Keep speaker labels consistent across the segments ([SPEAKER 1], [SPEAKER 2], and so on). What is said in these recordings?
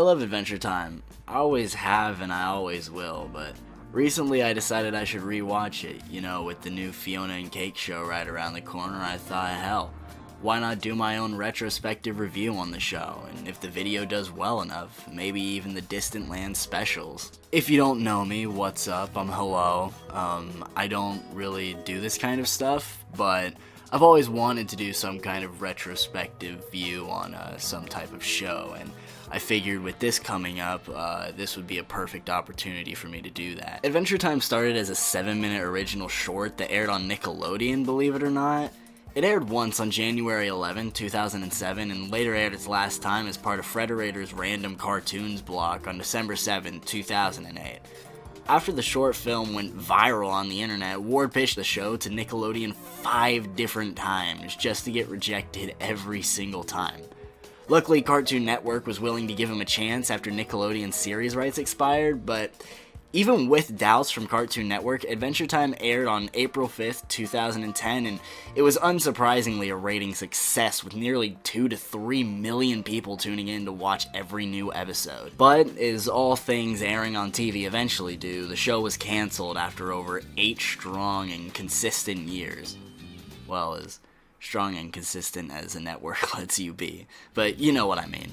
[SPEAKER 1] love Adventure Time. I always have and I always will, but recently I decided I should rewatch it. You know, with the new Fionna and Cake show right around the corner, I thought, hell, why not do my own retrospective review on the show, and if the video does well enough, maybe even the Distant Land specials. If you don't know me, what's up? I'm Hello. I don't really do this kind of stuff, but I've always wanted to do some kind of retrospective view on some type of show, and I figured with this coming up, this would be a perfect opportunity for me to do that. Adventure Time started as a 7-minute original short that aired on Nickelodeon, believe it or not. It aired once on January 11, 2007, and later aired its last time as part of Frederator's Random Cartoons block on December 7, 2008. After the short film went viral on the internet, Ward pitched the show to Nickelodeon 5 different times just to get rejected every single time. Luckily, Cartoon Network was willing to give him a chance after Nickelodeon's series rights expired, but even with doubts from Cartoon Network, Adventure Time aired on April 5th, 2010, and it was unsurprisingly a rating success with nearly 2 to 3 million people tuning in to watch every new episode. But, as all things airing on TV eventually do, the show was cancelled after over 8 strong and consistent years. Well, as strong and consistent as a network lets you be, but you know what I mean.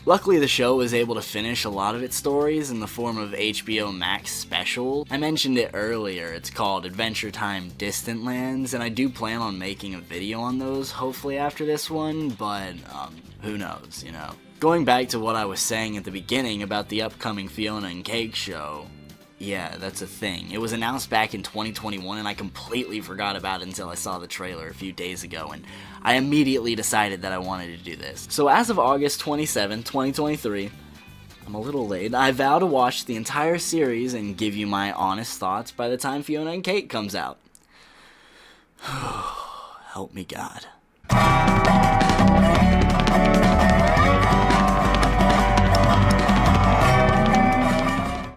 [SPEAKER 1] Luckily, the show was able to finish a lot of its stories in the form of HBO Max special. I mentioned it earlier, it's called Adventure Time Distant Lands, and I do plan on making a video on those, hopefully after this one, but who knows, you know. Going back to what I was saying at the beginning about the upcoming Fionna and Cake show, yeah, that's a thing. It was announced back in 2021 and I completely forgot about it until I saw the trailer a few days ago, and I immediately decided that I wanted to do this. So as of August 27, 2023, I'm a little late, I vow to watch the entire series and give you my honest thoughts by the time Fionna and Cake comes out. Help me God.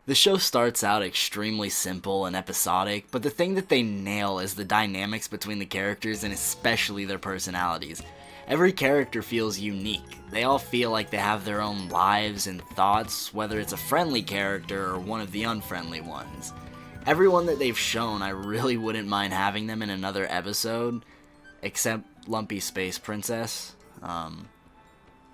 [SPEAKER 1] The show starts out extremely simple and episodic, but the thing that they nail is the dynamics between the characters and especially their personalities. Every character feels unique. They all feel like they have their own lives and thoughts, whether it's a friendly character or one of the unfriendly ones. Everyone that they've shown, I really wouldn't mind having them in another episode, except Lumpy Space Princess.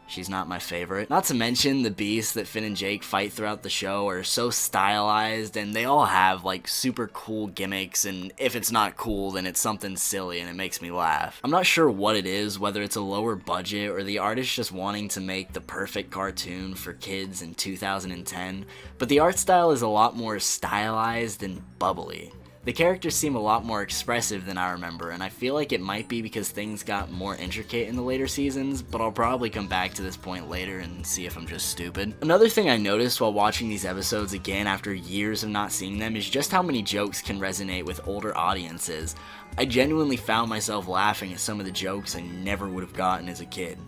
[SPEAKER 1] She's not my favorite. Not to mention the beasts that Finn and Jake fight throughout the show are so stylized, and they all have like super cool gimmicks, and if it's not cool then it's something silly and it makes me laugh. I'm not sure what it is, whether it's a lower budget or the artist just wanting to make the perfect cartoon for kids in 2010, but the art style is a lot more stylized and bubbly. The characters seem a lot more expressive than I remember, and I feel like it might be because things got more intricate in the later seasons, but I'll probably come back to this point later and see if I'm just stupid. Another thing I noticed while watching these episodes again after years of not seeing them is just how many jokes can resonate with older audiences. I genuinely found myself laughing at some of the jokes I never would have gotten as a kid.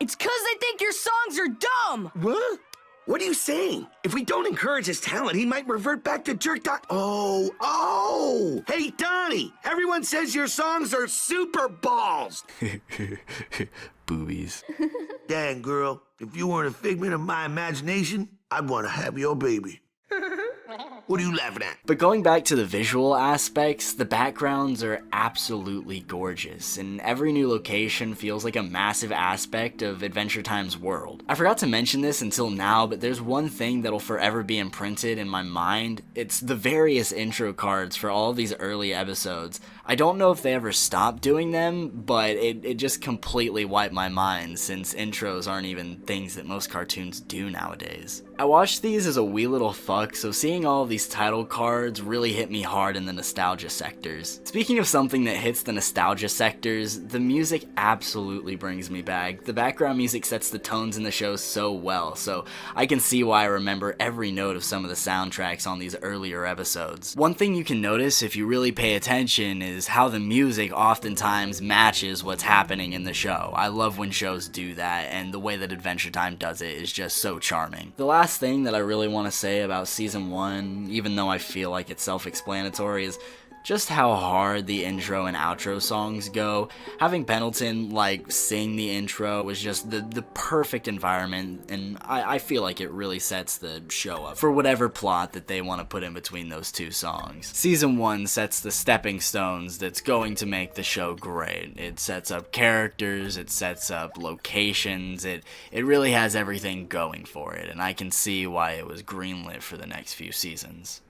[SPEAKER 2] It's 'cause they think your songs are dumb!
[SPEAKER 3] What? What are you saying? If we don't encourage his talent, he might revert back to jerk dot. Oh! Hey, Donnie! Everyone says your songs are super balls!
[SPEAKER 1] Boobies.
[SPEAKER 3] Dang, girl, if you weren't a figment of my imagination, I'd want to have your baby. What are you laughing at?
[SPEAKER 1] But going back to the visual aspects, the backgrounds are absolutely gorgeous, and every new location feels like a massive aspect of Adventure Time's world. I forgot to mention this until now, but there's one thing that'll forever be imprinted in my mind. It's the various intro cards for all of these early episodes. I don't know if they ever stopped doing them, but it just completely wiped my mind, since intros aren't even things that most cartoons do nowadays. I watched these as a wee little fuck, so seeing all of these title cards really hit me hard in the nostalgia sectors. Speaking of something that hits the nostalgia sectors, the music absolutely brings me back. The background music sets the tones in the show so well, so I can see why I remember every note of some of the soundtracks on these earlier episodes. One thing you can notice if you really pay attention is how the music oftentimes matches what's happening in the show. I love when shows do that, and the way that Adventure Time does it is just so charming. The last thing that I really want to say about Season 1, even though I feel like it's self-explanatory, is just how hard the intro and outro songs go. Having Pendleton sing the intro was just the perfect environment, and I feel like it really sets the show up for whatever plot that they want to put in between those two songs. Season 1 sets the stepping stones that's going to make the show great. It sets up characters, it sets up locations, it really has everything going for it, and I can see why it was greenlit for the next few seasons.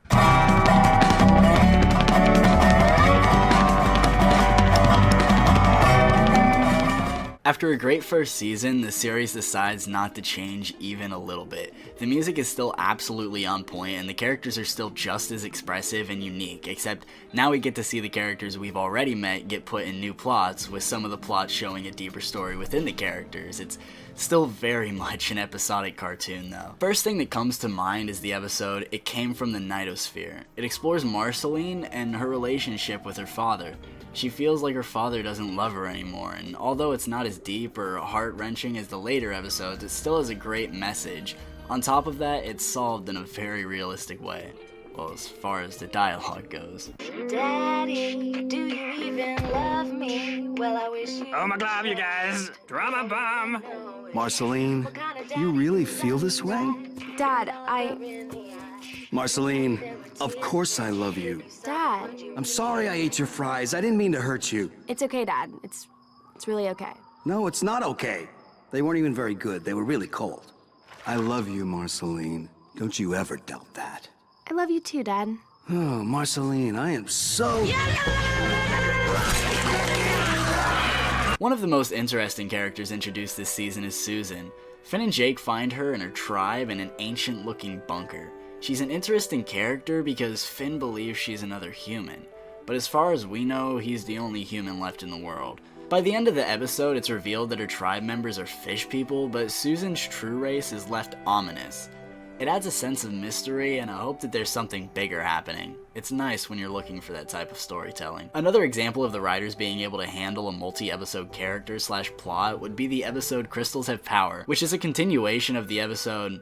[SPEAKER 1] After a great first season, the series decides not to change even a little bit. The music is still absolutely on point, and the characters are still just as expressive and unique, except now we get to see the characters we've already met get put in new plots, with some of the plots showing a deeper story within the characters. It's still very much an episodic cartoon though. First thing that comes to mind is the episode It Came from the Nightosphere. It explores Marceline and her relationship with her father. She feels like her father doesn't love her anymore, and although it's not as deep or heart-wrenching as the later episodes, it still has a great message. On top of that, it's solved in a very realistic way. Well, as far as the dialogue goes.
[SPEAKER 4] Daddy, do you even love me? Well, I wish you.
[SPEAKER 5] Oh my god, you guys! Drama bomb!
[SPEAKER 6] Marceline, you really feel this way?
[SPEAKER 7] Dad,
[SPEAKER 6] Marceline, of course I love you.
[SPEAKER 7] Dad,
[SPEAKER 6] I'm sorry I ate your fries. I didn't mean to hurt you.
[SPEAKER 7] it's okay, Dad. It's really okay.
[SPEAKER 6] No, it's not okay. They weren't even very good. They were really cold. I love you, Marceline. Don't you ever doubt that.
[SPEAKER 7] I love you too, Dad.
[SPEAKER 6] Oh, Marceline, I am so...
[SPEAKER 1] One of the most interesting characters introduced this season is Susan. Finn and Jake find her and her tribe in an ancient-looking bunker. She's an interesting character because Finn believes she's another human, but as far as we know, he's the only human left in the world. By the end of the episode, it's revealed that her tribe members are fish people, but Susan's true race is left ominous. It adds a sense of mystery, and I hope that there's something bigger happening. It's nice when you're looking for that type of storytelling. Another example of the writers being able to handle a multi-episode character / plot would be the episode Crystals Have Power, which is a continuation of the episode,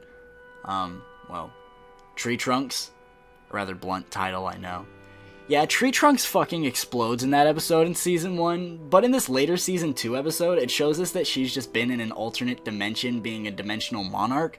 [SPEAKER 1] Tree Trunks. A rather blunt title, I know. Yeah, Tree Trunks fucking explodes in that episode in Season 1, but in this later Season 2 episode, it shows us that she's just been in an alternate dimension being a dimensional monarch.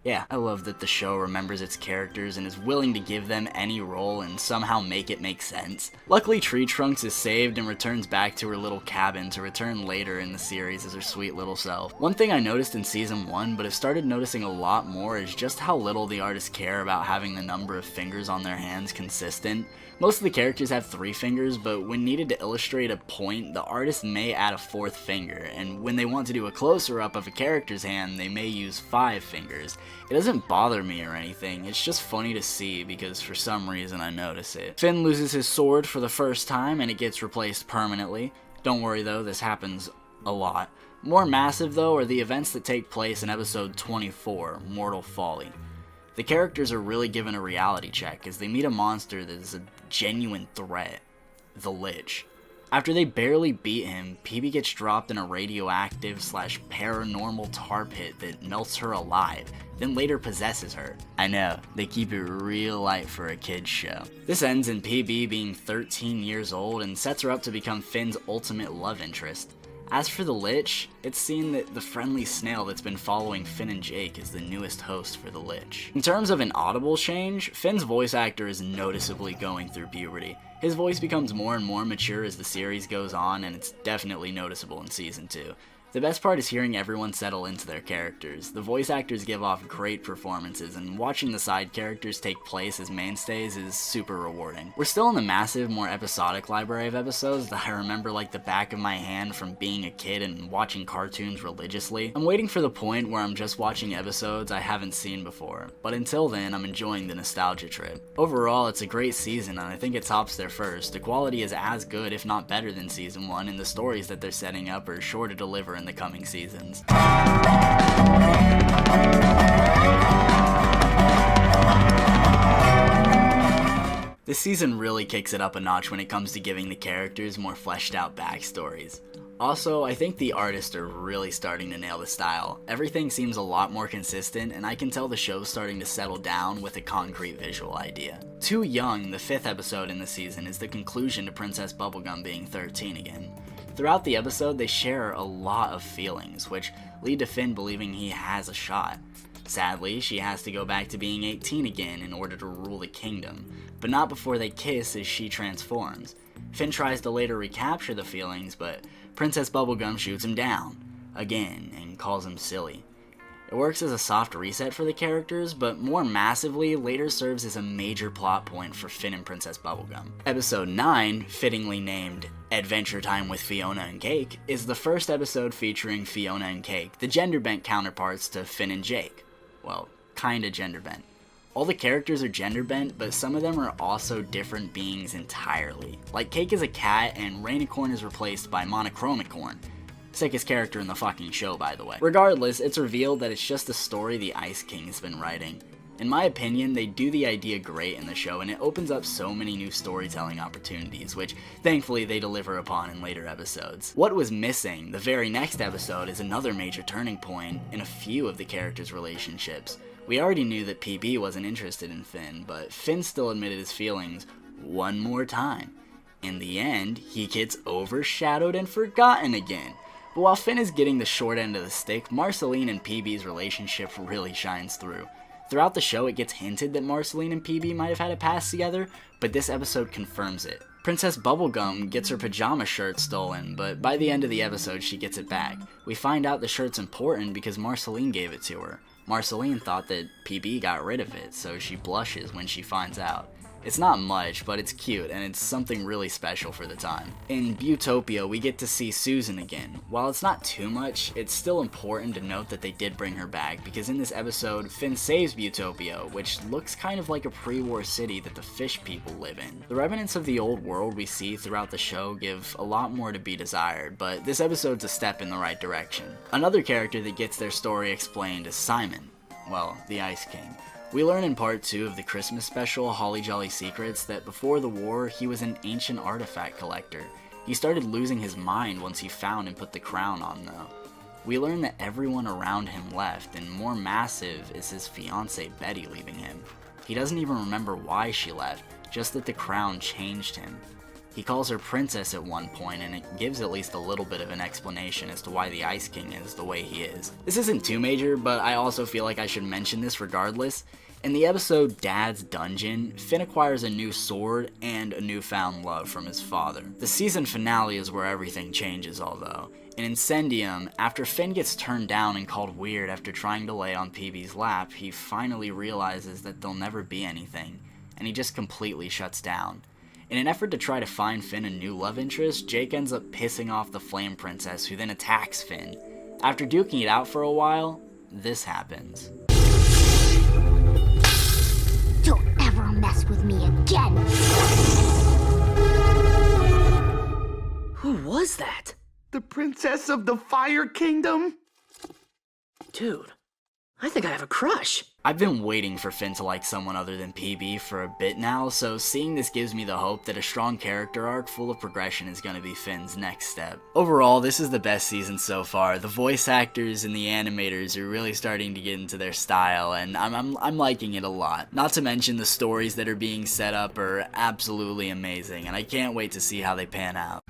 [SPEAKER 1] Yeah, I love that the show remembers its characters and is willing to give them any role and somehow make it make sense. Luckily, Tree Trunks is saved and returns back to her little cabin to return later in the series as her sweet little self. One thing I noticed in Season 1, but have started noticing a lot more, is just how little the artists care about having the number of fingers on their hands consistent. Most of the characters have 3 fingers, but when needed to illustrate a point, the artist may add a 4th finger, and when they want to do a closer up of a character's hand, they may use 5 fingers. It doesn't bother me or anything, it's just funny to see because for some reason I notice it. Finn loses his sword for the first time and it gets replaced permanently. Don't worry though, this happens a lot. More massive though are the events that take place in episode 24, Mortal Folly. The characters are really given a reality check as they meet a monster that is a genuine threat, the Lich. After they barely beat him, PB gets dropped in a radioactive / paranormal tar pit that melts her alive, then later possesses her. I know, they keep it real light for a kid's show. This ends in PB being 13 years old and sets her up to become Finn's ultimate love interest. As for the Lich, it's seen that the friendly snail that's been following Finn and Jake is the newest host for the Lich. In terms of an audible change, Finn's voice actor is noticeably going through puberty. His voice becomes more and more mature as the series goes on, and it's definitely noticeable in Season 2. The best part is hearing everyone settle into their characters. The voice actors give off great performances, and watching the side characters take place as mainstays is super rewarding. We're still in the massive, more episodic library of episodes that I remember like the back of my hand from being a kid and watching cartoons religiously. I'm waiting for the point where I'm just watching episodes I haven't seen before, but until then, I'm enjoying the nostalgia trip. Overall, it's a great season, and I think it tops their first. The quality is as good, if not better than Season 1, and the stories that they're setting up are sure to deliver in the coming seasons. This season really kicks it up a notch when it comes to giving the characters more fleshed out backstories. Also, I think the artists are really starting to nail the style. Everything seems a lot more consistent, and I can tell the show's starting to settle down with a concrete visual idea. Too Young, the 5th episode in the season, is the conclusion to Princess Bubblegum being 13 again. Throughout the episode, they share a lot of feelings, which lead to Finn believing he has a shot. Sadly, she has to go back to being 18 again in order to rule the kingdom, but not before they kiss as she transforms. Finn tries to later recapture the feelings, but Princess Bubblegum shoots him down, again, and calls him silly. It works as a soft reset for the characters, but more massively, later serves as a major plot point for Finn and Princess Bubblegum. Episode 9, fittingly named Adventure Time with Fionna and Cake, is the first episode featuring Fionna and Cake, the gender-bent counterparts to Finn and Jake. Well, kinda gender-bent. All the characters are gender-bent, but some of them are also different beings entirely. Like Cake is a cat, and Rainicorn is replaced by Monochromicorn. Sickest character in the fucking show, by the way. Regardless, it's revealed that it's just a story the Ice King has been writing. In my opinion, they do the idea great in the show, and it opens up so many new storytelling opportunities, which thankfully they deliver upon in later episodes. What was missing, the very next episode, is another major turning point in a few of the characters' relationships. We already knew that PB wasn't interested in Finn, but Finn still admitted his feelings one more time. In the end, he gets overshadowed and forgotten again. But while Finn is getting the short end of the stick, Marceline and PB's relationship really shines through. Throughout the show, it gets hinted that Marceline and PB might have had a past together, but this episode confirms it. Princess Bubblegum gets her pajama shirt stolen, but by the end of the episode, she gets it back. We find out the shirt's important because Marceline gave it to her. Marceline thought that PB got rid of it, so she blushes when she finds out. It's not much, but it's cute, and it's something really special for the time. In Buttopia, we get to see Susan again. While it's not too much, it's still important to note that they did bring her back, because in this episode, Finn saves Buttopia, which looks kind of like a pre-war city that the fish people live in. The remnants of the old world we see throughout the show give a lot more to be desired, but this episode's a step in the right direction. Another character that gets their story explained is Simon. Well, the Ice King. We learn in part 2 of the Christmas special, Holly Jolly Secrets, that before the war, he was an ancient artifact collector. He started losing his mind once he found and put the crown on, though. We learn that everyone around him left, and more massive is his fiancée Betty leaving him. He doesn't even remember why she left, just that the crown changed him. He calls her princess at one point, and it gives at least a little bit of an explanation as to why the Ice King is the way he is. This isn't too major, but I also feel like I should mention this regardless. In the episode Dad's Dungeon, Finn acquires a new sword and a newfound love from his father. The season finale is where everything changes, although. In Incendium, after Finn gets turned down and called weird after trying to lay on PB's lap, he finally realizes that there'll never be anything, and he just completely shuts down. In an effort to try to find Finn a new love interest, Jake ends up pissing off the Flame Princess, who then attacks Finn. After duking it out for a while, this happens.
[SPEAKER 8] Don't ever mess with me again!
[SPEAKER 2] Who was that?
[SPEAKER 3] The princess of the Fire Kingdom?
[SPEAKER 2] Dude, I think I have a crush.
[SPEAKER 1] I've been waiting for Finn to like someone other than PB for a bit now, so seeing this gives me the hope that a strong character arc full of progression is going to be Finn's next step. Overall, this is the best season so far. The voice actors and the animators are really starting to get into their style, and I'm liking it a lot. Not to mention the stories that are being set up are absolutely amazing, and I can't wait to see how they pan out.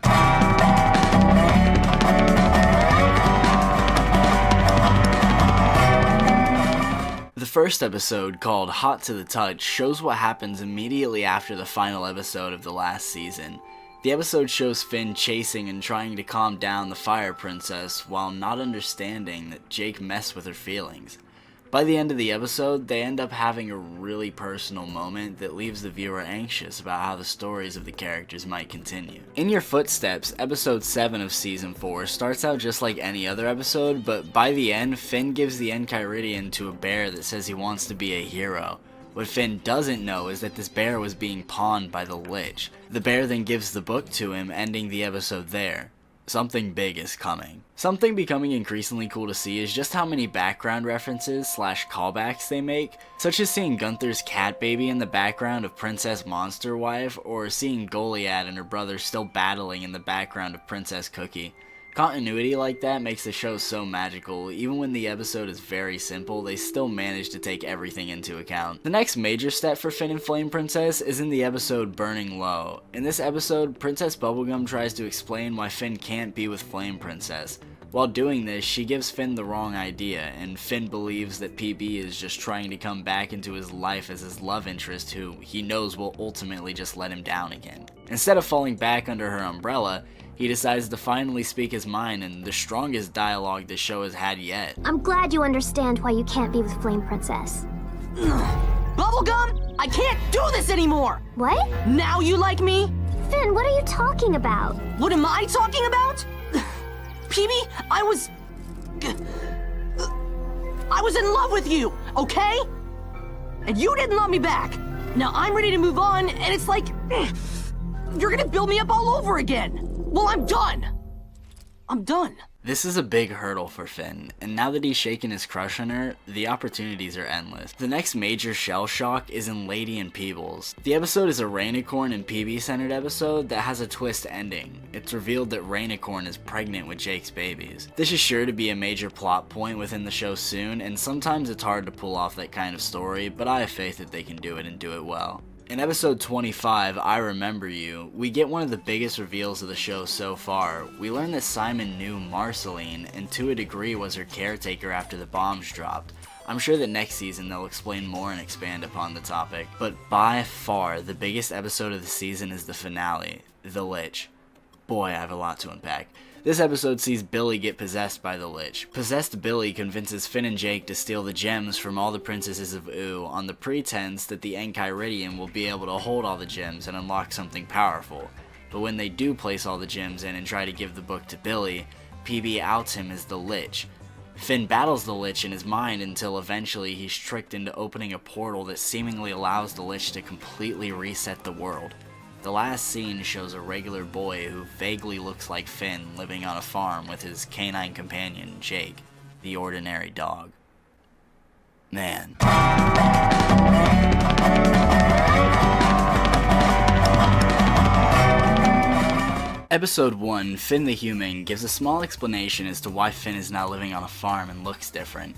[SPEAKER 1] The first episode, called Hot to the Touch, shows what happens immediately after the final episode of the last season. The episode shows Finn chasing and trying to calm down the Fire Princess while not understanding that Jake messed with her feelings. By the end of the episode, they end up having a really personal moment that leaves the viewer anxious about how the stories of the characters might continue. In Your Footsteps, episode 7 of season 4 starts out just like any other episode, but by the end, Finn gives the Enchiridion to a bear that says he wants to be a hero. What Finn doesn't know is that this bear was being pawned by the Lich. The bear then gives the book to him, ending the episode there. Something big is coming. Something becoming increasingly cool to see is just how many background references / callbacks they make, such as seeing Gunther's cat baby in the background of Princess Monster Wife, or seeing Goliath and her brother still battling in the background of Princess Cookie. Continuity like that makes the show so magical. Even when the episode is very simple, they still manage to take everything into account. The next major step for Finn and Flame Princess is in the episode Burning Low. In this episode, Princess Bubblegum tries to explain why Finn can't be with Flame Princess. While doing this, she gives Finn the wrong idea, and Finn believes that PB is just trying to come back into his life as his love interest who he knows will ultimately just let him down again. Instead of falling back under her umbrella, he decides to finally speak his mind in the strongest dialogue the show has had yet.
[SPEAKER 8] I'm glad you understand why you can't be with Flame Princess.
[SPEAKER 2] Bubblegum, I can't do this anymore!
[SPEAKER 8] What?
[SPEAKER 2] Now you like me?
[SPEAKER 8] Finn, what are you talking about?
[SPEAKER 2] What am I talking about? PB, I was in love with you, okay? And you didn't love me back. Now I'm ready to move on, and it's like, you're gonna build me up all over again. Well, I'm done. I'm done.
[SPEAKER 1] This is a big hurdle for Finn, and now that he's shaken his crush on her, the opportunities are endless. The next major shell shock is in Lady and Peebles. The episode is a Rainicorn and PB centered episode that has a twist ending. It's revealed that Rainicorn is pregnant with Jake's babies. This is sure to be a major plot point within the show soon, and sometimes it's hard to pull off that kind of story, but I have faith that they can do it and do it well. In episode 25, I Remember You, we get one of the biggest reveals of the show so far. We learn that Simon knew Marceline, and to a degree was her caretaker after the bombs dropped. I'm sure that next season they'll explain more and expand upon the topic. But by far, the biggest episode of the season is the finale, The Lich. Boy, I have a lot to unpack. This episode sees Billy get possessed by the Lich. Possessed Billy convinces Finn and Jake to steal the gems from all the princesses of Oo on the pretense that the Enchiridion will be able to hold all the gems and unlock something powerful. But when they do place all the gems in and try to give the book to Billy, PB outs him as the Lich. Finn battles the Lich in his mind until eventually he's tricked into opening a portal that seemingly allows the Lich to completely reset the world. The last scene shows a regular boy who vaguely looks like Finn living on a farm with his canine companion, Jake, the ordinary dog. Man. Episode 1, Finn the Human, gives a small explanation as to why Finn is now living on a farm and looks different.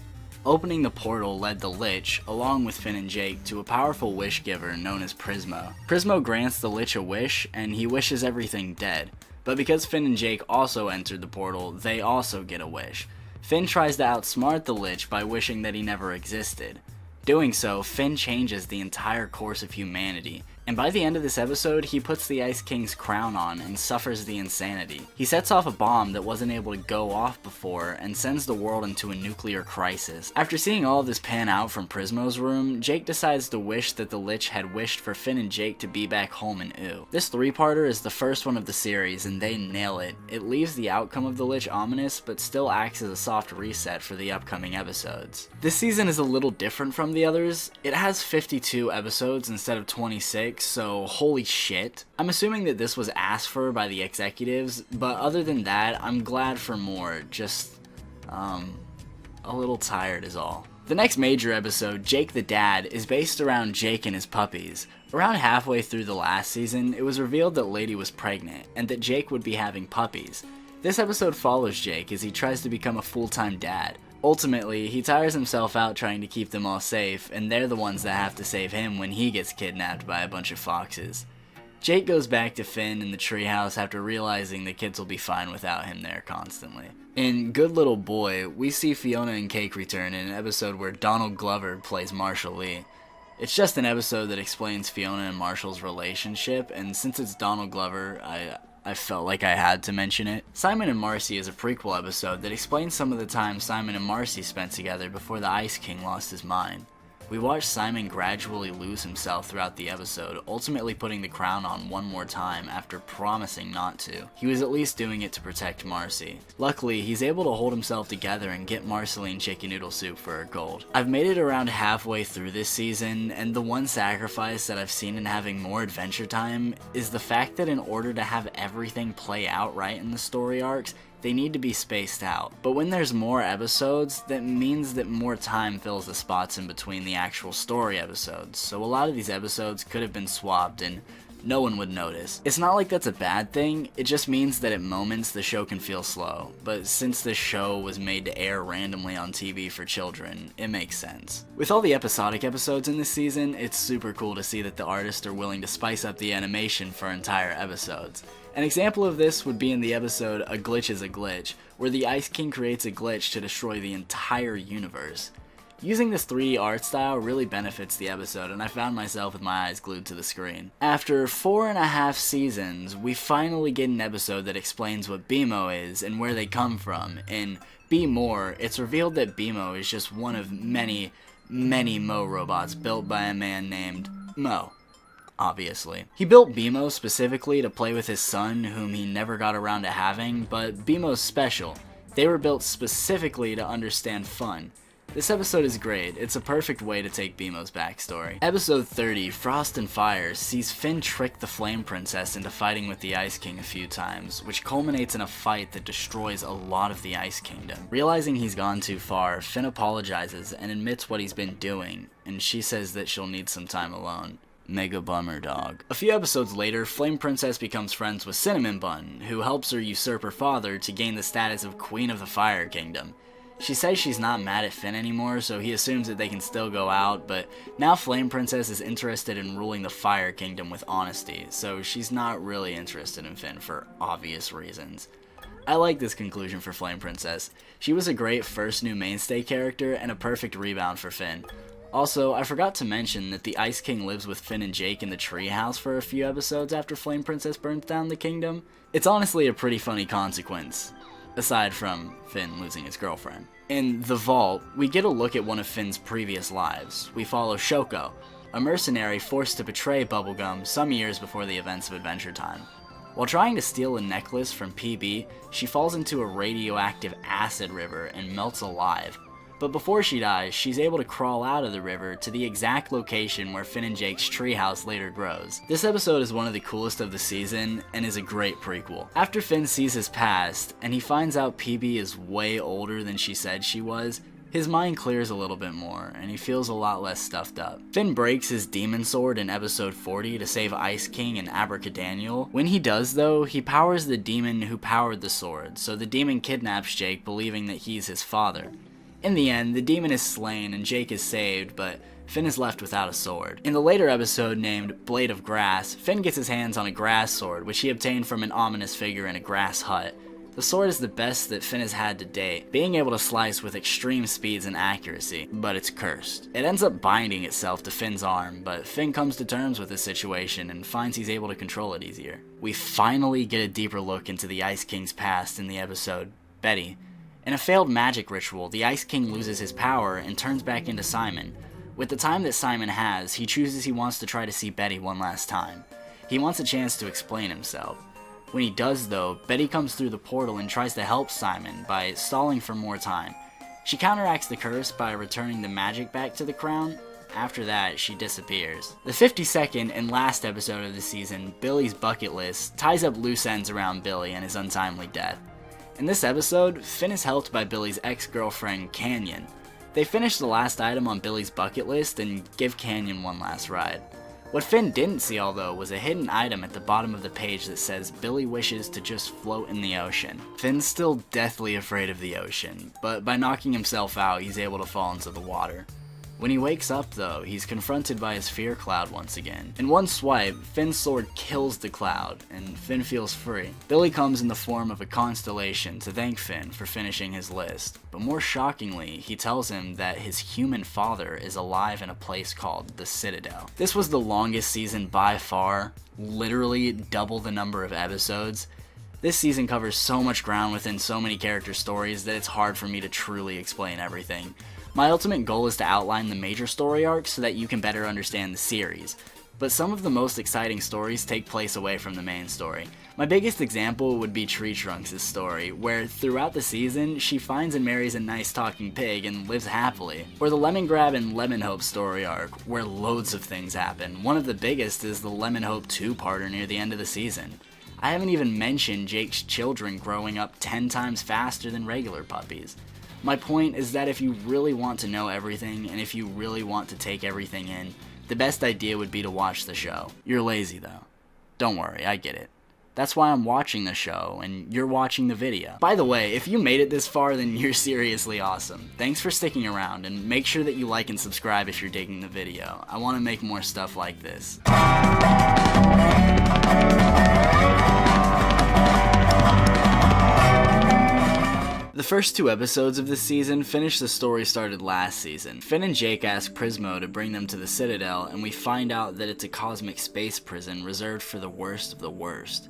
[SPEAKER 1] Opening the portal led the Lich, along with Finn and Jake, to a powerful wish giver known as Prismo. Prismo grants the Lich a wish, and he wishes everything dead. But because Finn and Jake also entered the portal, they also get a wish. Finn tries to outsmart the Lich by wishing that he never existed. Doing so, Finn changes the entire course of humanity, and by the end of this episode, he puts the Ice King's crown on and suffers the insanity. He sets off a bomb that wasn't able to go off before and sends the world into a nuclear crisis. After seeing all of this pan out from Prismo's room, Jake decides to wish that the Lich had wished for Finn and Jake to be back home in Oo. This three-parter is the first one of the series, and they nail it. It leaves the outcome of the Lich ominous, but still acts as a soft reset for the upcoming episodes. This season is a little different from the others. It has 52 episodes instead of 26, so holy shit. I'm assuming that this was asked for by the executives, but other than that, I'm glad for more. Just, a little tired is all. The next major episode, Jake the Dad, is based around Jake and his puppies. Around halfway through the last season, it was revealed that Lady was pregnant, and that Jake would be having puppies. This episode follows Jake as he tries to become a full-time dad. Ultimately, he tires himself out trying to keep them all safe, and they're the ones that have to save him when he gets kidnapped by a bunch of foxes. Jake goes back to Finn in the treehouse after realizing the kids will be fine without him there constantly. In Good Little Boy, we see Fionna and Cake return in an episode where Donald Glover plays Marshall Lee. It's just an episode that explains Fionna and Marshall's relationship, and since it's Donald Glover, I felt like I had to mention it. Simon and Marcy is a prequel episode that explains some of the time Simon and Marcy spent together before the Ice King lost his mind. We watch Simon gradually lose himself throughout the episode, ultimately putting the crown on one more time after promising not to. He was at least doing it to protect Marcy. Luckily, he's able to hold himself together and get Marceline chicken noodle soup for her gold. I've made it around halfway through this season, and the one sacrifice that I've seen in having more adventure time is the fact that in order to have everything play out right in the story arcs, they need to be spaced out. But when there's more episodes, that means that more time fills the spots in between the actual story episodes. So a lot of these episodes could have been swapped, and no one would notice. It's not like that's a bad thing, it just means that at moments the show can feel slow, but since this show was made to air randomly on TV for children, it makes sense. With all the episodic episodes in this season, it's super cool to see that the artists are willing to spice up the animation for entire episodes. An example of this would be in the episode A Glitch is a Glitch, where the Ice King creates a glitch to destroy the entire universe. Using this 3D art style really benefits the episode, and I found myself with my eyes glued to the screen. After 4.5 seasons, we finally get an episode that explains what BMO is and where they come from. In Be More, it's revealed that BMO is just one of many, many Mo robots built by a man named Mo. Obviously. He built BMO specifically to play with his son, whom he never got around to having, but BMO's special. They were built specifically to understand fun. This episode is great, it's a perfect way to take BMO's backstory. Episode 30, Frost and Fire, sees Finn trick the Flame Princess into fighting with the Ice King a few times, which culminates in a fight that destroys a lot of the Ice Kingdom. Realizing he's gone too far, Finn apologizes and admits what he's been doing, and she says that she'll need some time alone. Mega bummer, dog. A few episodes later, Flame Princess becomes friends with Cinnamon Bun, who helps her usurp her father to gain the status of Queen of the Fire Kingdom. She says she's not mad at Finn anymore, so he assumes that they can still go out, but now Flame Princess is interested in ruling the Fire Kingdom with honesty, so she's not really interested in Finn for obvious reasons. I like this conclusion for Flame Princess. She was a great first new mainstay character and a perfect rebound for Finn. Also, I forgot to mention that the Ice King lives with Finn and Jake in the treehouse for a few episodes after Flame Princess burns down the kingdom. It's honestly a pretty funny consequence, aside from Finn losing his girlfriend. In The Vault, we get a look at one of Finn's previous lives. We follow Shoko, a mercenary forced to betray Bubblegum some years before the events of Adventure Time. While trying to steal a necklace from PB, she falls into a radioactive acid river and melts alive. But before she dies, she's able to crawl out of the river to the exact location where Finn and Jake's treehouse later grows. This episode is one of the coolest of the season, and is a great prequel. After Finn sees his past, and he finds out PB is way older than she said she was, his mind clears a little bit more, and he feels a lot less stuffed up. Finn breaks his demon sword in episode 40 to save Ice King and Abracadaniel. When he does though, he powers the demon who powered the sword, so the demon kidnaps Jake believing that he's his father. In the end, the demon is slain and Jake is saved, but Finn is left without a sword. In the later episode named Blade of Grass, Finn gets his hands on a grass sword, which he obtained from an ominous figure in a grass hut. The sword is the best that Finn has had to date, being able to slice with extreme speeds and accuracy, but it's cursed. It ends up binding itself to Finn's arm, but Finn comes to terms with the situation and finds he's able to control it easier. We finally get a deeper look into the Ice King's past in the episode Betty. In a failed magic ritual, the Ice King loses his power and turns back into Simon. With the time that Simon has, he chooses he wants to try to see Betty one last time. He wants a chance to explain himself. When he does though, Betty comes through the portal and tries to help Simon by stalling for more time. She counteracts the curse by returning the magic back to the crown. After that, she disappears. The 52nd and last episode of the season, Billy's Bucket List, ties up loose ends around Billy and his untimely death. In this episode, Finn is helped by Billy's ex-girlfriend, Canyon. They finish the last item on Billy's bucket list and give Canyon one last ride. What Finn didn't see, although, was a hidden item at the bottom of the page that says Billy wishes to just float in the ocean. Finn's still deathly afraid of the ocean, but by knocking himself out, he's able to fall into the water. When he wakes up though, he's confronted by his fear cloud once again. In one swipe, Finn's sword kills the cloud, and Finn feels free. Billy comes in the form of a constellation to thank Finn for finishing his list, but more shockingly, he tells him that his human father is alive in a place called the Citadel. This was the longest season by far, literally double the number of episodes. This season covers so much ground within so many character stories that it's hard for me to truly explain everything. My ultimate goal is to outline the major story arcs so that you can better understand the series, but some of the most exciting stories take place away from the main story. My biggest example would be Tree Trunks' story, where throughout the season, she finds and marries a nice talking pig and lives happily. Or the Lemon Grab and Lemon Hope story arc, where loads of things happen. One of the biggest is the Lemon Hope 2-parter near the end of the season. I haven't even mentioned Jake's children growing up 10 times faster than regular puppies. My point is that if you really want to know everything, and if you really want to take everything in, the best idea would be to watch the show. You're lazy though. Don't worry, I get it. That's why I'm watching the show, and you're watching the video. By the way, if you made it this far, then you're seriously awesome. Thanks for sticking around, and make sure that you like and subscribe if you're digging the video. I want to make more stuff like this. The first 2 episodes of this season finish the story started last season. Finn and Jake ask Prismo to bring them to the Citadel, and we find out that it's a cosmic space prison reserved for the worst of the worst.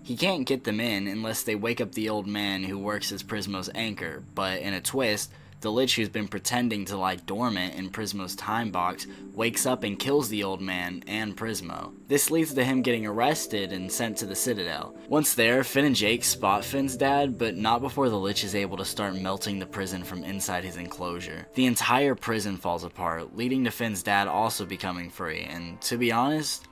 [SPEAKER 1] He can't get them in unless they wake up the old man who works as Prismo's anchor, but in a twist, the Lich who's been pretending to lie dormant in Prismo's time box wakes up and kills the old man and Prismo. This leads to him getting arrested and sent to the Citadel. Once there, Finn and Jake spot Finn's dad, but not before the Lich is able to start melting the prison from inside his enclosure. The entire prison falls apart, leading to Finn's dad also becoming free, and to be honest,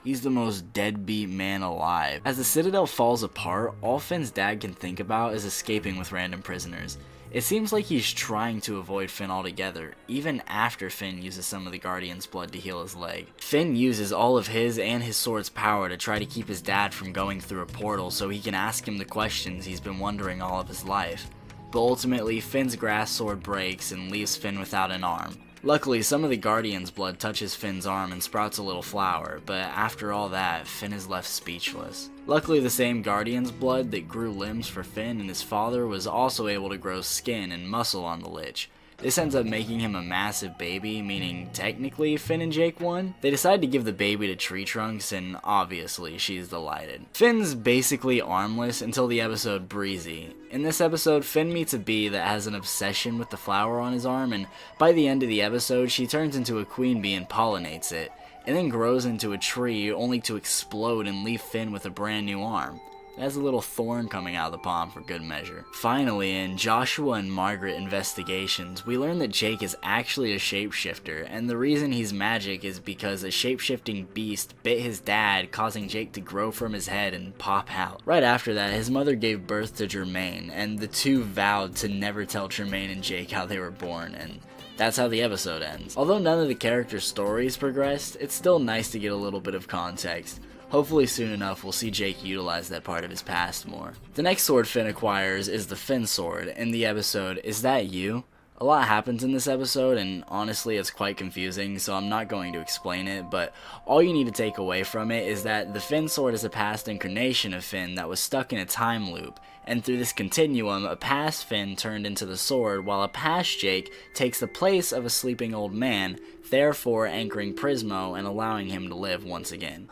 [SPEAKER 1] he's the most deadbeat man alive. As the Citadel falls apart, all Finn's dad can think about is escaping with random prisoners. It seems like he's trying to avoid Finn altogether, even after Finn uses some of the Guardian's blood to heal his leg. Finn uses all of his and his sword's power to try to keep his dad from going through a portal so he can ask him the questions he's been wondering all of his life. But ultimately, Finn's grass sword breaks and leaves Finn without an arm. Luckily, some of the Guardian's blood touches Finn's arm and sprouts a little flower, but after all that, Finn is left speechless. Luckily, the same Guardian's blood that grew limbs for Finn and his father was also able to grow skin and muscle on the Lich. This ends up making him a massive baby, meaning technically Finn and Jake won. They decide to give the baby to Tree Trunks, and obviously she's delighted. Finn's basically armless until the episode Breezy. In this episode, Finn meets a bee that has an obsession with the flower on his arm, and by the end of the episode, she turns into a queen bee and pollinates it, and then grows into a tree only to explode and leave Finn with a brand new arm. It has a little thorn coming out of the palm for good measure. Finally, in Joshua and Margaret investigations, we learn that Jake is actually a shapeshifter, and the reason he's magic is because a shapeshifting beast bit his dad, causing Jake to grow from his head and pop out. Right after that, his mother gave birth to Jermaine, and the two vowed to never tell Jermaine and Jake how they were born, and that's how the episode ends. Although none of the characters' stories progressed, it's still nice to get a little bit of context. Hopefully soon enough we'll see Jake utilize that part of his past more. The next sword Finn acquires is the Finn sword in the episode Is That You? A lot happens in this episode, and honestly it's quite confusing, so I'm not going to explain it, but all you need to take away from it is that the Finn sword is a past incarnation of Finn that was stuck in a time loop, and through this continuum, a past Finn turned into the sword, while a past Jake takes the place of a sleeping old man, therefore anchoring Prismo and allowing him to live once again.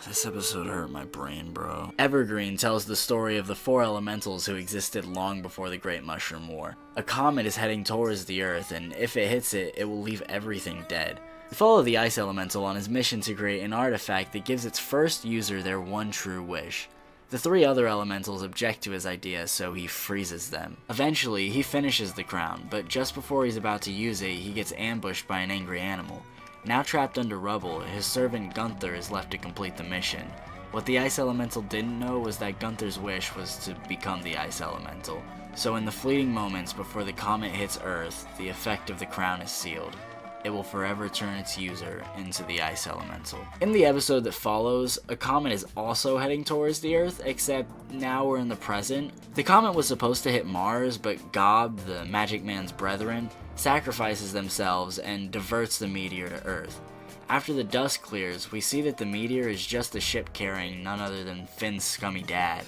[SPEAKER 1] This episode hurt my brain, bro. Evergreen tells the story of the 4 elementals who existed long before the Great Mushroom War. A comet is heading towards the Earth, and if it hits it, it will leave everything dead. We follow the Ice Elemental on his mission to create an artifact that gives its first user their one true wish. The 3 other elementals object to his idea, so he freezes them. Eventually, he finishes the crown, but just before he's about to use it, he gets ambushed by an angry animal. Now trapped under rubble, his servant Gunther is left to complete the mission. What the Ice Elemental didn't know was that Gunther's wish was to become the Ice Elemental. So in the fleeting moments before the comet hits Earth, the effect of the crown is sealed. It will forever turn its user into the Ice Elemental. In the episode that follows, a comet is also heading towards the Earth, except now we're in the present. The comet was supposed to hit Mars, but Gob, the Magic Man's brethren, sacrifices themselves and diverts the meteor to Earth. After the dust clears, we see that the meteor is just a ship carrying none other than Finn's scummy dad.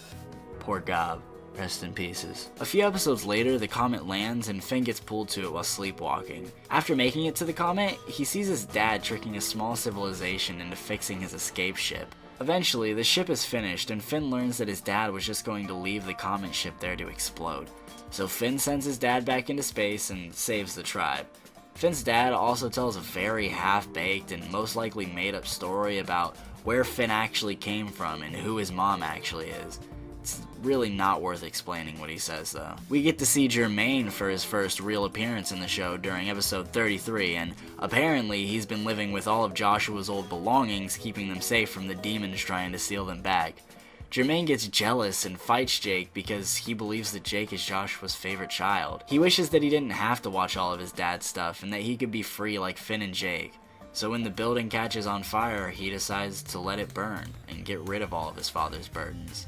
[SPEAKER 1] Poor Gob. Rest in pieces. A few episodes later, the comet lands and Finn gets pulled to it while sleepwalking. After making it to the comet, he sees his dad tricking a small civilization into fixing his escape ship. Eventually, the ship is finished and Finn learns that his dad was just going to leave the comet ship there to explode. So Finn sends his dad back into space and saves the tribe. Finn's dad also tells a very half-baked and most likely made-up story about where Finn actually came from and who his mom actually is. It's really not worth explaining what he says though. We get to see Jermaine for his first real appearance in the show during episode 33, and apparently he's been living with all of Joshua's old belongings, keeping them safe from the demons trying to steal them back. Jermaine gets jealous and fights Jake because he believes that Jake is Joshua's favorite child. He wishes that he didn't have to watch all of his dad's stuff and that he could be free like Finn and Jake. So when the building catches on fire, he decides to let it burn and get rid of all of his father's burdens.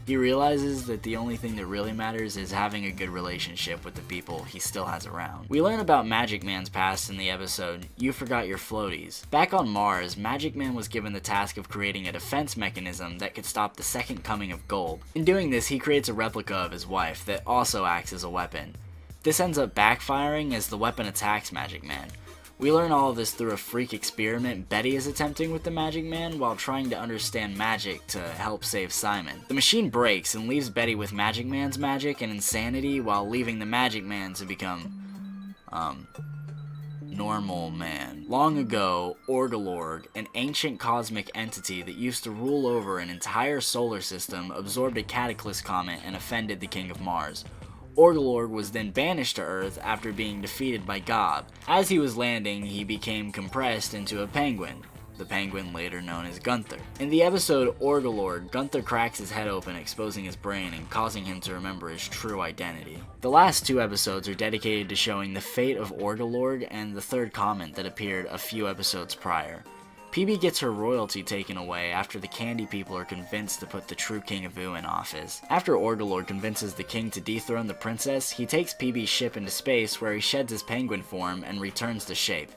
[SPEAKER 1] He realizes that the only thing that really matters is having a good relationship with the people he still has around. We learn about Magic Man's past in the episode, You Forgot Your Floaties. Back on Mars, Magic Man was given the task of creating a defense mechanism that could stop the second coming of Gold. In doing this, he creates a replica of his wife that also acts as a weapon. This ends up backfiring as the weapon attacks Magic Man. We learn all of this through a freak experiment Betty is attempting with the Magic Man while trying to understand magic to help save Simon. The machine breaks and leaves Betty with Magic Man's magic and insanity while leaving the Magic Man to become, normal man. Long ago, Orgalorg, an ancient cosmic entity that used to rule over an entire solar system, absorbed a cataclysm comet and offended the King of Mars. Orgalorg was then banished to Earth after being defeated by Gob. As he was landing, he became compressed into a penguin, the penguin later known as Gunther. In the episode Orgalorg, Gunther cracks his head open, exposing his brain and causing him to remember his true identity. The last 2 episodes are dedicated to showing the fate of Orgalorg and the third comet that appeared a few episodes prior. PB gets her royalty taken away after the Candy people are convinced to put the true King of Ooo in office. After Orgalorg convinces the king to dethrone the princess, he takes PB's ship into space where he sheds his penguin form and returns to shape.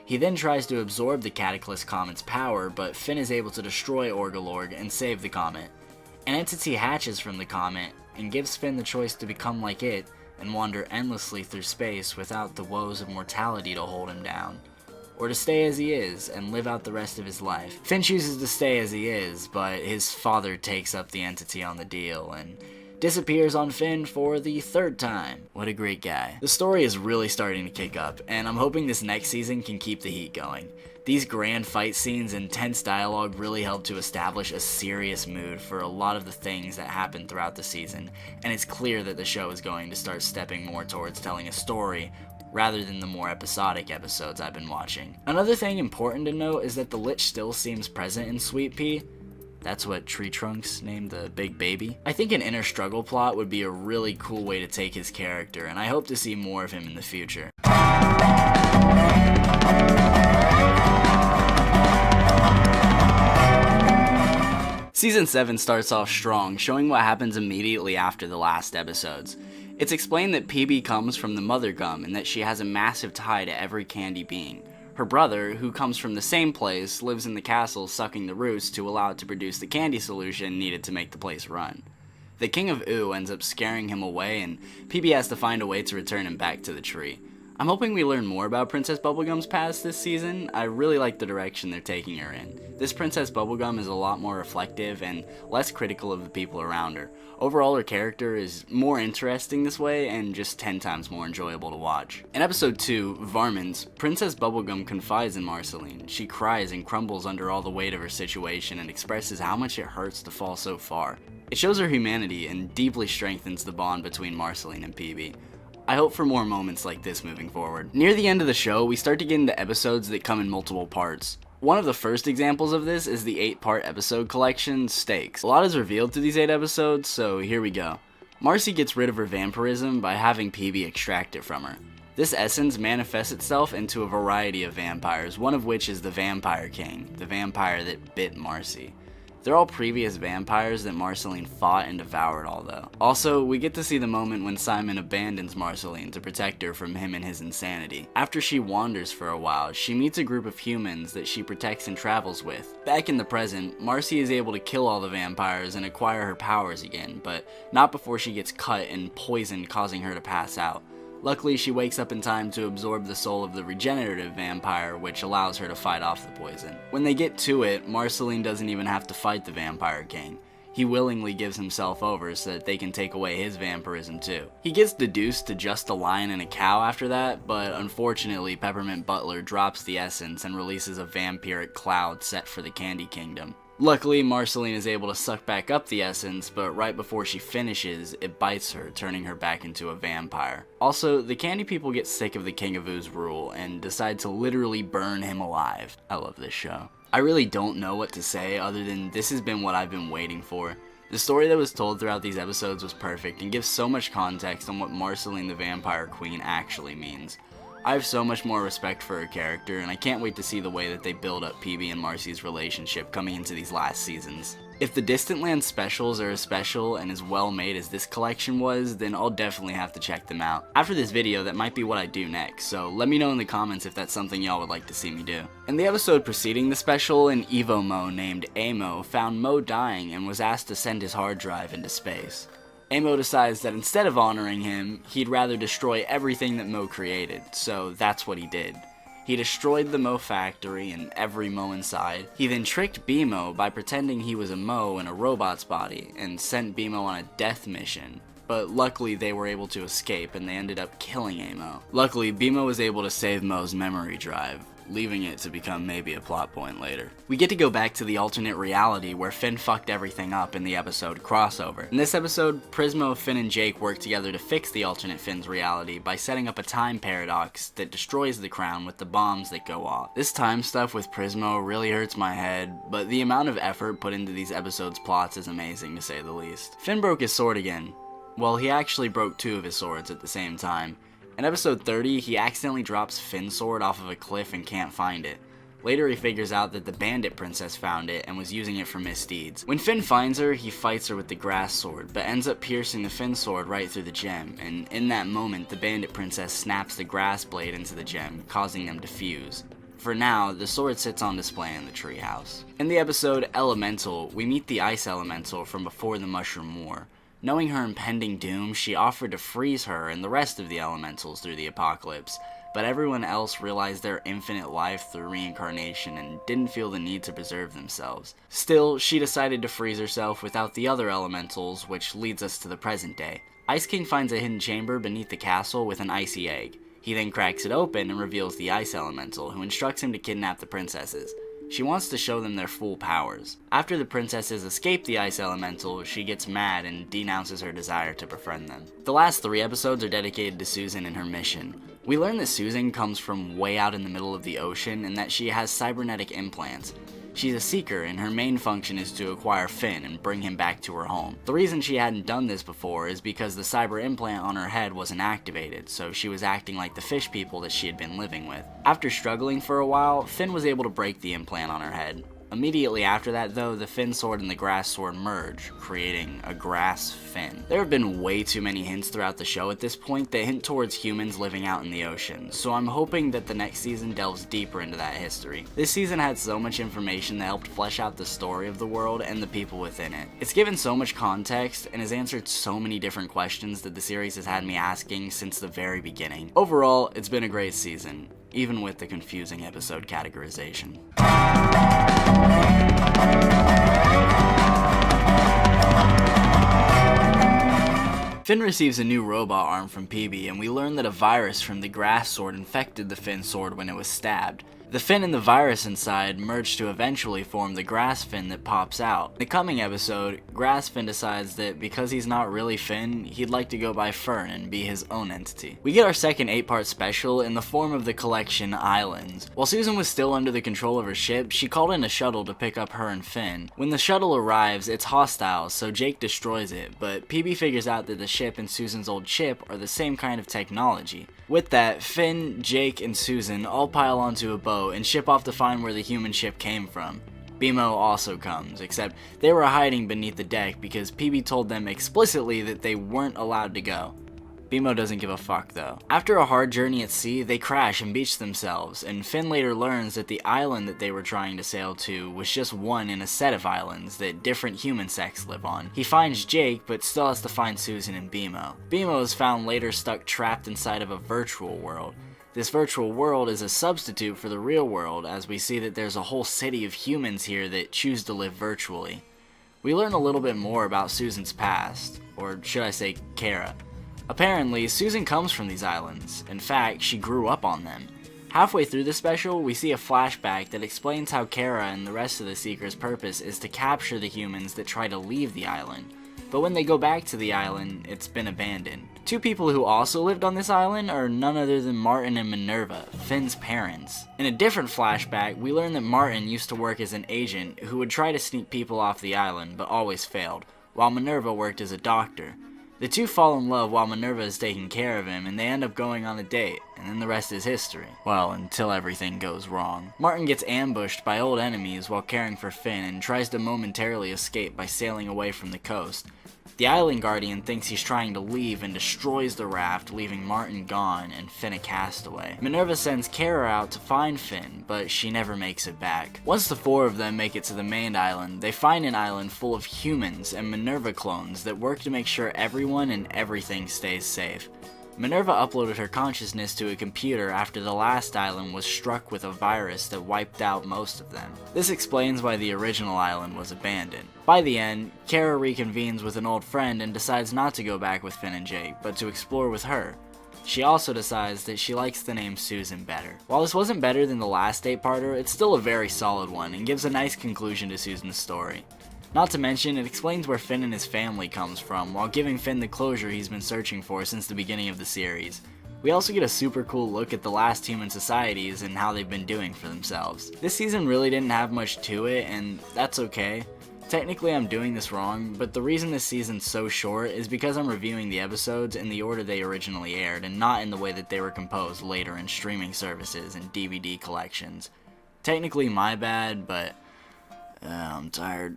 [SPEAKER 1] He then tries to absorb the Cataclysm Comet's power, but Finn is able to destroy Orgalorg and save the comet. An entity hatches from the comet and gives Finn the choice to become like it and wander endlessly through space without the woes of mortality to hold him down, or to stay as he is and live out the rest of his life. Finn chooses to stay as he is, but his father takes up the entity on the deal and disappears on Finn for the 3rd time. What a great guy. The story is really starting to kick up, and I'm hoping this next season can keep the heat going. These grand fight scenes and tense dialogue really help to establish a serious mood for a lot of the things that happen throughout the season, and it's clear that the show is going to start stepping more towards telling a story rather than the more episodic episodes I've been watching. Another thing important to note is that the Lich still seems present in Sweet Pea. That's what Tree Trunks named the big baby. I think an inner struggle plot would be a really cool way to take his character, and I hope to see more of him in the future. Season 7 starts off strong, showing what happens immediately after the last episodes. It's explained that PB comes from the Mother Gum and that she has a massive tie to every candy being. Her brother, who comes from the same place, lives in the castle sucking the roots to allow it to produce the candy solution needed to make the place run. The King of Ooo ends up scaring him away and PB has to find a way to return him back to the tree. I'm hoping we learn more about Princess Bubblegum's past this season. I really like the direction they're taking her in. This Princess Bubblegum is a lot more reflective and less critical of the people around her. Overall, her character is more interesting this way and just 10 times more enjoyable to watch. In episode 2, Varmints, Princess Bubblegum confides in Marceline. She cries and crumbles under all the weight of her situation and expresses how much it hurts to fall so far. It shows her humanity and deeply strengthens the bond between Marceline and PB. I hope for more moments like this moving forward. Near the end of the show, we start to get into episodes that come in multiple parts. One of the first examples of this is the 8-part episode collection, Stakes. A lot is revealed through these 8 episodes, so here we go. Marcy gets rid of her vampirism by having PB extract it from her. This essence manifests itself into a variety of vampires, one of which is the Vampire King, the vampire that bit Marcy. They're all previous vampires that Marceline fought and devoured although. Also, we get to see the moment when Simon abandons Marceline to protect her from him and his insanity. After she wanders for a while, she meets a group of humans that she protects and travels with. Back in the present, Marcy is able to kill all the vampires and acquire her powers again, but not before she gets cut and poisoned, causing her to pass out. Luckily, she wakes up in time to absorb the soul of the regenerative vampire, which allows her to fight off the poison. When they get to it, Marceline doesn't even have to fight the Vampire King. He willingly gives himself over so that they can take away his vampirism too. He gets deduced to just a lion and a cow after that, but unfortunately Peppermint Butler drops the essence and releases a vampiric cloud set for the Candy Kingdom. Luckily, Marceline is able to suck back up the essence, but right before she finishes, it bites her, turning her back into a vampire. Also, the Candy people get sick of the King of Oo's rule and decide to literally burn him alive. I love this show. I really don't know what to say other than this has been what I've been waiting for. The story that was told throughout these episodes was perfect and gives so much context on what Marceline the Vampire Queen actually means. I have so much more respect for her character, and I can't wait to see the way that they build up PB and Marcy's relationship coming into these last seasons. If the Distant Land specials are as special and as well made as this collection was, then I'll definitely have to check them out. After this video, that might be what I do next, so let me know in the comments if that's something y'all would like to see me do. In the episode preceding the special, an Evo Mo named Amo found Mo dying and was asked to send his hard drive into space. Amo decides that instead of honoring him, he'd rather destroy everything that Mo created, so that's what he did. He destroyed the Mo factory and every Mo inside. He then tricked BMO by pretending he was a Mo in a robot's body and sent BMO on a death mission. But luckily they were able to escape and they ended up killing Amo. Luckily, BMO was able to save Mo's memory drive, leaving it to become maybe a plot point later. We get to go back to the alternate reality where Finn fucked everything up in the episode Crossover. In this episode, Prismo, Finn, and Jake work together to fix the alternate Finn's reality by setting up a time paradox that destroys the crown with the bombs that go off. This time stuff with Prismo really hurts my head, but the amount of effort put into these episodes' plots is amazing to say the least. Finn broke his sword again. Well, he actually broke two of his swords at the same time. In episode 30, he accidentally drops Finn's sword off of a cliff and can't find it. Later he figures out that the bandit princess found it and was using it for misdeeds. When Finn finds her, he fights her with the grass sword, but ends up piercing the Finn sword right through the gem, and in that moment the bandit princess snaps the grass blade into the gem, causing them to fuse. For now, the sword sits on display in the treehouse. In the episode Elemental, we meet the ice elemental from before the Mushroom War. Knowing her impending doom, she offered to freeze her and the rest of the elementals through the apocalypse, but everyone else realized their infinite life through reincarnation and didn't feel the need to preserve themselves. Still, she decided to freeze herself without the other elementals, which leads us to the present day. Ice King finds a hidden chamber beneath the castle with an icy egg. He then cracks it open and reveals the ice elemental, who instructs him to kidnap the princesses. She wants to show them their full powers. After the princesses escape the ice elemental, she gets mad and denounces her desire to befriend them. The last 3 episodes are dedicated to Susan and her mission. We learn that Susan comes from way out in the middle of the ocean and that she has cybernetic implants. She's a seeker and her main function is to acquire Finn and bring him back to her home. The reason she hadn't done this before is because the cyber implant on her head wasn't activated, so she was acting like the fish people that she had been living with. After struggling for a while, Finn was able to break the implant on her head. Immediately after that though, the Finn sword and the grass sword merge, creating a grass Finn. There have been way too many hints throughout the show at this point that hint towards humans living out in the ocean, so I'm hoping that the next season delves deeper into that history. This season had so much information that helped flesh out the story of the world and the people within it. It's given so much context and has answered so many different questions that the series has had me asking since the very beginning. Overall, it's been a great season, even with the confusing episode categorization. Finn receives a new robot arm from PB, and we learn that a virus from the grass sword infected the Finn sword when it was stabbed. The Finn and the virus inside merge to eventually form the grass Finn that pops out. In the coming episode, Grass Finn decides that because he's not really Finn, he'd like to go by Fern and be his own entity. We get our second 8-part special in the form of the collection Islands. While Susan was still under the control of her ship, she called in a shuttle to pick up her and Finn. When the shuttle arrives, it's hostile, so Jake destroys it, but PB figures out that the ship and Susan's old ship are the same kind of technology. With that, Finn, Jake, and Susan all pile onto a boat and ship off to find where the human ship came from. BMO also comes, except they were hiding beneath the deck because PB told them explicitly that they weren't allowed to go. BMO doesn't give a fuck though. After a hard journey at sea, they crash and beach themselves, and Finn later learns that the island that they were trying to sail to was just one in a set of islands that different human sects live on. He finds Jake, but still has to find Susan and BMO. BMO is found later stuck trapped inside of a virtual world. This virtual world is a substitute for the real world, as we see that there's a whole city of humans here that choose to live virtually. We learn a little bit more about Susan's past, or should I say Kara. Apparently, Susan comes from these islands. In fact, she grew up on them. Halfway through the special, we see a flashback that explains how Kara and the rest of the Seekers' purpose is to capture the humans that try to leave the island. But when they go back to the island, it's been abandoned. 2 people who also lived on this island are none other than Martin and Minerva, Finn's parents. In a different flashback, we learn that Martin used to work as an agent who would try to sneak people off the island, but always failed, while Minerva worked as a doctor. The two fall in love while Minerva is taking care of him, and they end up going on a date, and then the rest is history. Well, until everything goes wrong. Martin gets ambushed by old enemies while caring for Finn and tries to momentarily escape by sailing away from the coast. The Island Guardian thinks he's trying to leave and destroys the raft, leaving Martin gone and Finn a castaway. Minerva sends Kara out to find Finn, but she never makes it back. Once the four of them make it to the main island, they find an island full of humans and Minerva clones that work to make sure everyone and everything stays safe. Minerva uploaded her consciousness to a computer after the last island was struck with a virus that wiped out most of them. This explains why the original island was abandoned. By the end, Kara reconvenes with an old friend and decides not to go back with Finn and Jake, but to explore with her. She also decides that she likes the name Susan better. While this wasn't better than the last 8-parter, it's still a very solid one and gives a nice conclusion to Susan's story. Not to mention, it explains where Finn and his family comes from, while giving Finn the closure he's been searching for since the beginning of the series. We also get a super cool look at the last human societies and how they've been doing for themselves. This season really didn't have much to it, and that's okay. Technically I'm doing this wrong, but the reason this season's so short is because I'm reviewing the episodes in the order they originally aired, and not in the way that they were composed later in streaming services and DVD collections. Technically my bad, but I'm tired.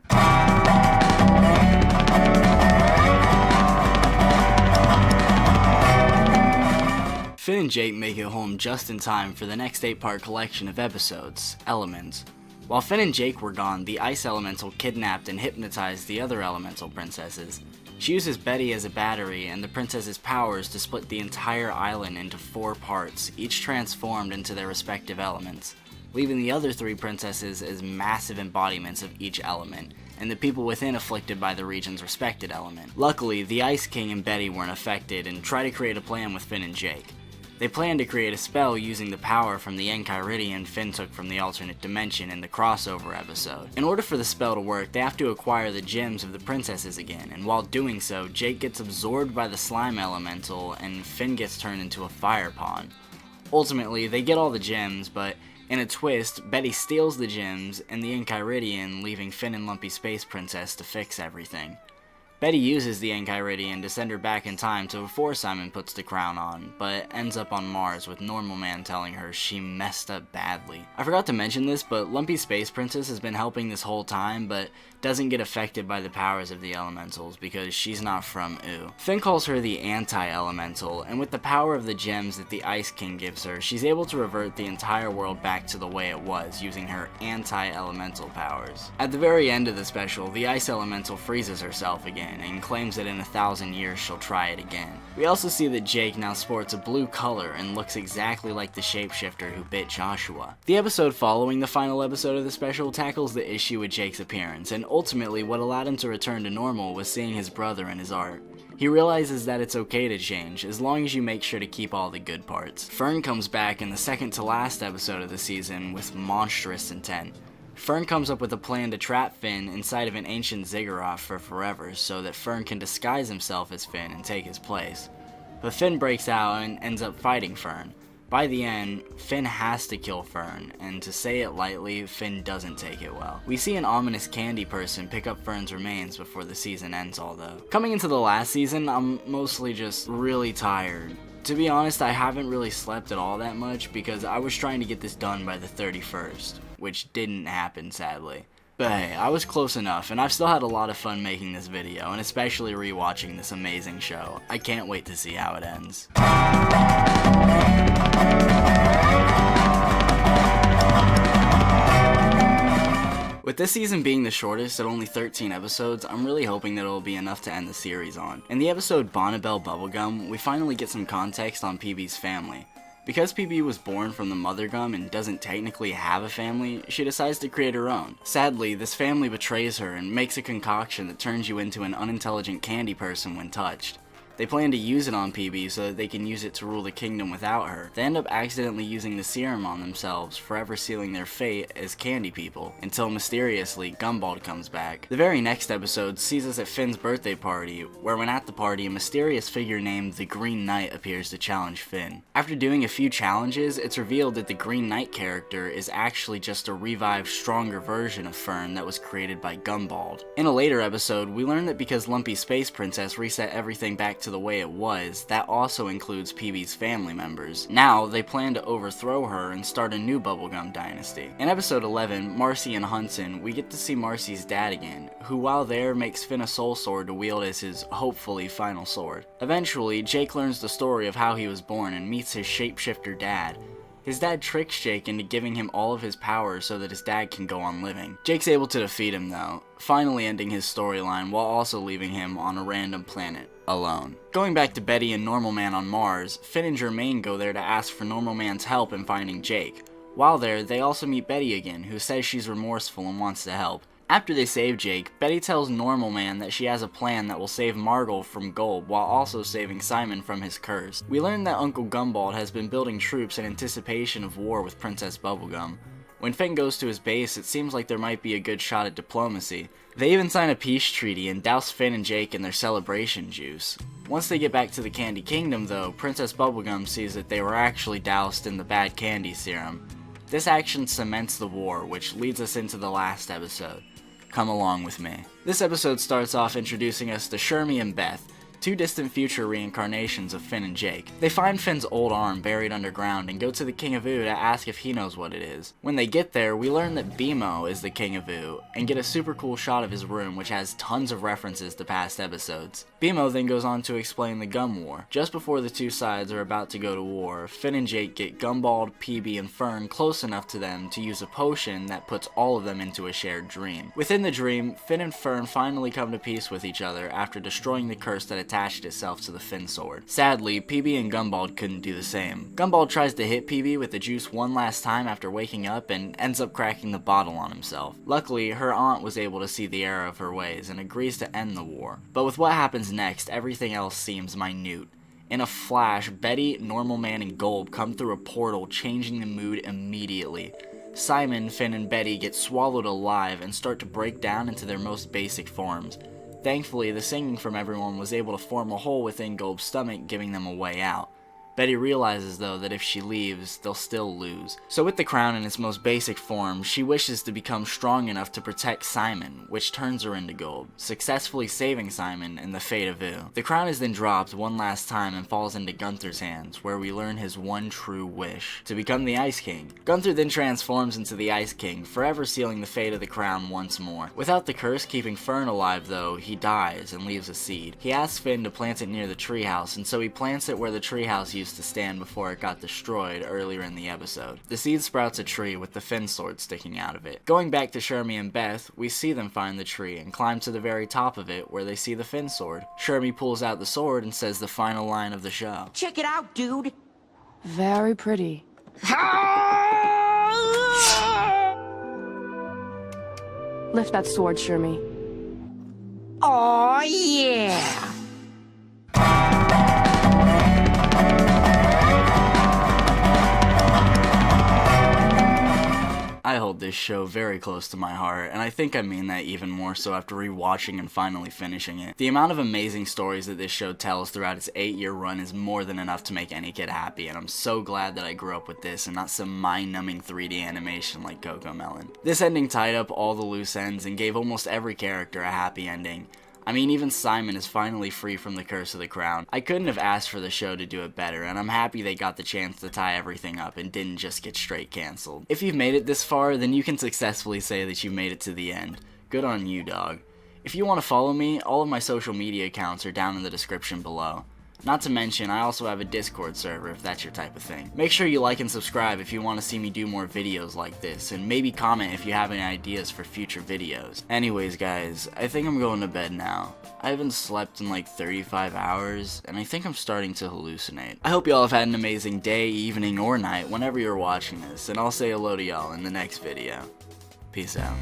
[SPEAKER 1] Finn and Jake make it home just in time for the next 8-part collection of episodes, Elements. While Finn and Jake were gone, the Ice Elemental kidnapped and hypnotized the other Elemental princesses. She uses Betty as a battery and the princess's powers to split the entire island into 4 parts, each transformed into their respective elements, leaving the other 3 princesses as massive embodiments of each element, and the people within afflicted by the region's respected element. Luckily, the Ice King and Betty weren't affected and try to create a plan with Finn and Jake. They plan to create a spell using the power from the Enchiridion Finn took from the alternate dimension in the crossover episode. In order for the spell to work, they have to acquire the gems of the princesses again, and while doing so, Jake gets absorbed by the slime elemental and Finn gets turned into a fire pawn. Ultimately, they get all the gems, but in a twist, Betty steals the gems and the Enchiridion, leaving Finn and Lumpy Space Princess to fix everything. Betty uses the Enchiridion to send her back in time to before Simon puts the crown on, but ends up on Mars with Normal Man telling her she messed up badly. I forgot to mention this, but Lumpy Space Princess has been helping this whole time, but doesn't get affected by the powers of the elementals because she's not from Ooh. Finn calls her the anti-elemental, and with the power of the gems that the Ice King gives her, she's able to revert the entire world back to the way it was using her anti-elemental powers. At the very end of the special, the Ice Elemental freezes herself again and claims that in 1,000 years she'll try it again. We also see that Jake now sports a blue color and looks exactly like the shapeshifter who bit Joshua. The episode following the final episode of the special tackles the issue with Jake's appearance, and ultimately what allowed him to return to normal was seeing his brother in his art. He realizes that it's okay to change, as long as you make sure to keep all the good parts. Fern comes back in the second to last episode of the season with monstrous intent. Fern comes up with a plan to trap Finn inside of an ancient ziggurat for forever so that Fern can disguise himself as Finn and take his place. But Finn breaks out and ends up fighting Fern. By the end, Finn has to kill Fern, and to say it lightly, Finn doesn't take it well. We see an ominous candy person pick up Fern's remains before the season ends although. Coming into the last season, I'm mostly just really tired. To be honest, I haven't really slept at all that much because I was trying to get this done by the 31st, which didn't happen sadly. But hey, I was close enough, and I've still had a lot of fun making this video, and especially rewatching this amazing show. I can't wait to see how it ends. With this season being the shortest at only 13 episodes, I'm really hoping that it'll be enough to end the series on. In the episode Bonnabelle Bubblegum, we finally get some context on PB's family. Because PB was born from the mother gum and doesn't technically have a family, she decides to create her own. Sadly, this family betrays her and makes a concoction that turns you into an unintelligent candy person when touched. They plan to use it on PB so that they can use it to rule the kingdom without her. They end up accidentally using the serum on themselves, forever sealing their fate as candy people, until mysteriously Gumball comes back. The very next episode sees us at Finn's birthday party, where when at the party a mysterious figure named the Green Knight appears to challenge Finn. After doing a few challenges, it's revealed that the Green Knight character is actually just a revived, stronger version of Fern that was created by Gumball. In a later episode, we learn that because Lumpy Space Princess reset everything back to the way it was, that also includes PB's family members. Now, they plan to overthrow her and start a new bubblegum dynasty. In episode 11, Marcy and Hudson, we get to see Marcy's dad again, who while there makes Finn a soul sword to wield as his, hopefully, final sword. Eventually, Jake learns the story of how he was born and meets his shapeshifter dad. His dad tricks Jake into giving him all of his powers so that his dad can go on living. Jake's able to defeat him though, finally ending his storyline while also leaving him on a random planet, alone. Going back to Betty and Normal Man on Mars, Finn and Germaine go there to ask for Normal Man's help in finding Jake. While there, they also meet Betty again, who says she's remorseful and wants to help. After they save Jake, Betty tells Normal Man that she has a plan that will save Margot from Gold while also saving Simon from his curse. We learn that Uncle Gumball has been building troops in anticipation of war with Princess Bubblegum. When Finn goes to his base, it seems like there might be a good shot at diplomacy. They even sign a peace treaty and douse Finn and Jake in their celebration juice. Once they get back to the Candy Kingdom though, Princess Bubblegum sees that they were actually doused in the bad candy serum. This action cements the war, which leads us into the last episode. Come along with me. This episode starts off introducing us to Shermie and Beth, two distant future reincarnations of Finn and Jake. They find Finn's old arm buried underground and go to the King of Ooh to ask if he knows what it is. When they get there, we learn that BMO is the King of Ooh and get a super cool shot of his room which has tons of references to past episodes. BMO then goes on to explain the Gum War. Just before the two sides are about to go to war, Finn and Jake get Gumball, PB, and Fern close enough to them to use a potion that puts all of them into a shared dream. Within the dream, Finn and Fern finally come to peace with each other after destroying the curse that attached itself to the Finn sword. Sadly, PB and Gumball couldn't do the same. Gumball tries to hit PB with the juice one last time after waking up and ends up cracking the bottle on himself. Luckily, her aunt was able to see the error of her ways and agrees to end the war. But with what happens next, everything else seems minute. In a flash, Betty, Normal Man, and Gold come through a portal, changing the mood immediately. Simon, Finn, and Betty get swallowed alive and start to break down into their most basic forms. Thankfully, the singing from everyone was able to form a hole within Gold's stomach, giving them a way out. Betty realizes though that if she leaves, they'll still lose. So with the crown in its most basic form, she wishes to become strong enough to protect Simon, which turns her into Gold, successfully saving Simon in the fate of Ooh. The crown is then dropped one last time and falls into Gunther's hands, where we learn his one true wish, to become the Ice King. Gunther then transforms into the Ice King, forever sealing the fate of the crown once more. Without the curse keeping Fern alive though, he dies and leaves a seed. He asks Finn to plant it near the treehouse, and so he plants it where the treehouse used to stand before it got destroyed earlier in the episode. The seed sprouts a tree with the Finn sword sticking out of it. Going back to Shermie and Beth, we see them find the tree and climb to the very top of it where they see the Finn sword. Shermie pulls out the sword and says the final line of the show.
[SPEAKER 2] Check it out, dude.
[SPEAKER 9] Very pretty. Lift that sword, Shermie.
[SPEAKER 2] Oh yeah.
[SPEAKER 1] I hold this show very close to my heart, and I think I mean that even more so after rewatching and finally finishing it. The amount of amazing stories that this show tells throughout its 8-year run is more than enough to make any kid happy, and I'm so glad that I grew up with this and not some mind-numbing 3D animation like Cocomelon. This ending tied up all the loose ends and gave almost every character a happy ending. I mean, even Simon is finally free from the curse of the crown. I couldn't have asked for the show to do it better, and I'm happy they got the chance to tie everything up and didn't just get straight canceled. If you've made it this far, then you can successfully say that you've made it to the end. Good on you, dog. If you want to follow me, all of my social media accounts are down in the description below. Not to mention, I also have a Discord server if that's your type of thing. Make sure you like and subscribe if you want to see me do more videos like this, and maybe comment if you have any ideas for future videos. Anyways guys, I think I'm going to bed now. I haven't slept in like 35 hours, and I think I'm starting to hallucinate. I hope y'all have had an amazing day, evening, or night whenever you're watching this, and I'll say hello to y'all in the next video. Peace out.